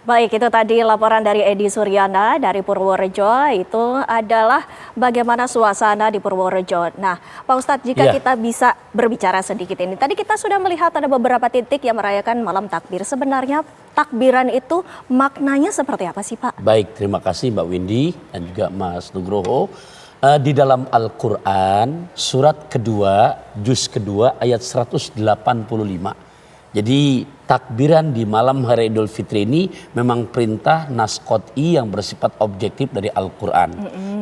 Baik, itu tadi laporan dari Edi Suryana dari Purworejo. Itu adalah bagaimana suasana di Purworejo. Nah, Pak Ustadz, jika Iya, kita bisa berbicara sedikit ini. Tadi kita sudah melihat ada beberapa titik yang merayakan malam takbir. Sebenarnya takbiran itu maknanya seperti apa sih, Pak? baik, terima kasih Mbak Windy dan juga Mas Nugroho. Di dalam Al-Quran surat kedua, juz kedua ayat 185. Jadi takbiran di malam hari Idul Fitri ini memang perintah nas qot'i yang bersifat objektif dari Al-Quran.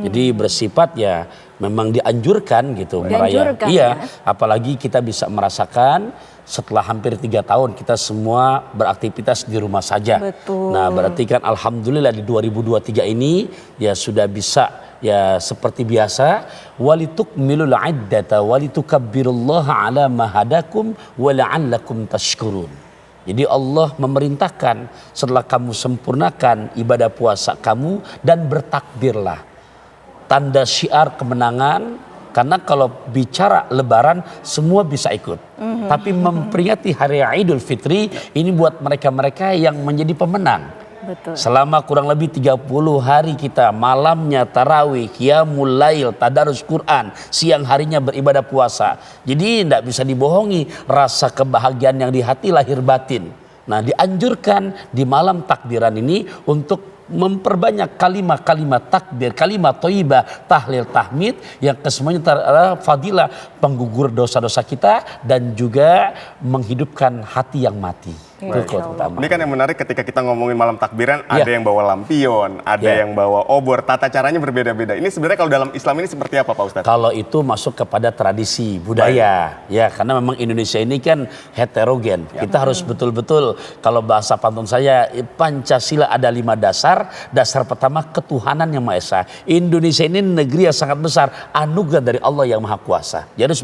Jadi bersifat ya memang dianjurkan gitu merayakan. Dianjurkan, Iya, ya. apalagi kita bisa merasakan setelah hampir 3 tahun kita semua beraktivitas di rumah saja. Betul. Nah, berarti kan alhamdulillah di 2023 ini ya sudah bisa ya seperti biasa, walitukmilul iddata walitukabbirullaha ala ma hadakum wa la'allakum tashkurun. Jadi Allah memerintahkan setelah kamu sempurnakan ibadah puasa kamu dan bertakbirlah. Tanda syiar kemenangan, karena kalau bicara lebaran semua bisa ikut. Tapi memperingati hari Idul Fitri ini buat mereka-mereka yang menjadi pemenang. Betul. Selama kurang lebih 30 hari kita malamnya tarawih, qiyamul lail, tadarus Quran, siang harinya beribadah puasa. Jadi tidak bisa dibohongi rasa kebahagiaan yang di hati lahir batin. Nah, dianjurkan di malam takbiran ini untuk memperbanyak kalimat-kalimat takbir, kalimat thayyibah, tahlil, tahmid yang kesemuanya adalah fadilah penggugur dosa-dosa kita dan juga menghidupkan hati yang mati. Itu utama. Ini kan yang menarik ketika kita ngomongin malam takbiran, Iya. ada yang bawa lampion, ada Iya. yang bawa obor, tata caranya berbeda-beda. Ini sebenarnya kalau dalam Islam ini seperti apa Pak Ustadz? Kalau itu masuk kepada tradisi budaya, ya karena memang Indonesia ini kan heterogen. Kita harus betul-betul, kalau bahasa pantun saya, Pancasila ada 5 dasar. Dasar pertama ketuhanan yang Maha Esa. Indonesia ini negeri yang sangat besar, anugerah dari Allah yang Maha Kuasa. Jadi harus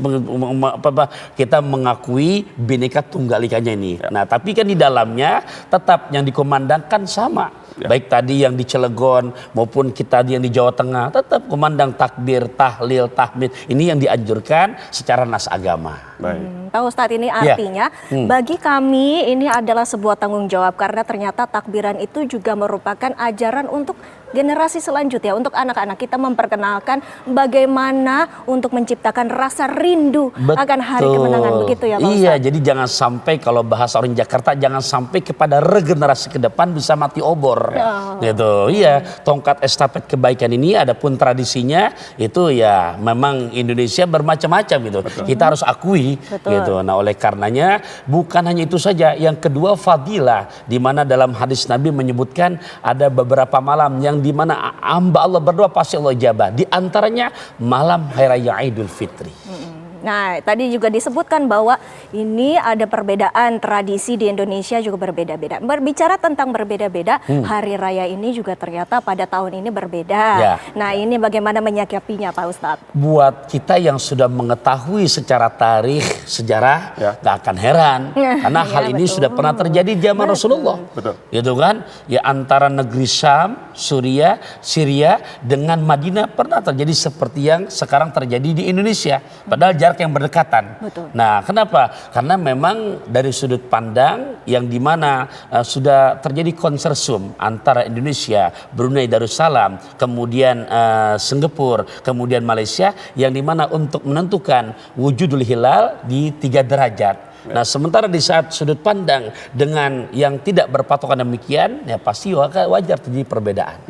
kita mengakui Bhinneka Tunggal Ikanya ini. Nah, tapi kan di dalamnya tetap yang dikomandangkan sama. Baik tadi yang di Cilegon maupun kita yang di Jawa Tengah tetap komandang takbir, tahlil, tahmid. Ini yang dianjurkan secara nas agama. Baik. Pak Ustadz, ini artinya bagi kami ini adalah sebuah tanggung jawab karena ternyata takbiran itu juga merupakan ajaran untuk generasi selanjutnya, untuk anak-anak kita memperkenalkan bagaimana untuk menciptakan rasa rindu akan hari kemenangan, begitu ya Pak Ustadz? Iya, jadi jangan sampai kalau bahasa orang Jakarta jangan sampai kepada regenerasi ke depan bisa mati obor. Gitu. Iya, tongkat estafet kebaikan ini adapun tradisinya itu ya memang Indonesia bermacam-macam gitu. Kita harus akui gitu. Nah, oleh karenanya bukan hanya itu saja, yang kedua fadilah, di mana dalam hadis Nabi menyebutkan ada beberapa malam yang di mana hamba Allah berdoa pasti Allah ijabah. Di antaranya malam hari raya Idul Fitri. Nah, tadi juga disebutkan bahwa ini ada perbedaan tradisi di Indonesia juga berbeda-beda. Berbicara tentang berbeda-beda, hari raya ini juga ternyata pada tahun ini berbeda. Ya. Nah, ini bagaimana menyikapinya Pak Ustadz? Buat kita yang sudah mengetahui secara tarikh, sejarah, gak akan heran. Karena hal ini sudah pernah terjadi di zaman Rasulullah. Betul. Gitu kan? Ya antara negeri Syam, Syria dengan Madinah pernah terjadi seperti yang sekarang terjadi di Indonesia. Padahal jarak yang berdekatan. Betul. Nah, kenapa? Karena memang dari sudut pandang yang dimana sudah terjadi konsorsium antara Indonesia, Brunei Darussalam, kemudian Singapura, kemudian Malaysia, yang dimana untuk menentukan wujudul hilal di 3 derajat. Nah, sementara di saat sudut pandang dengan yang tidak berpatokan demikian, ya pasti wajar terjadi perbedaan.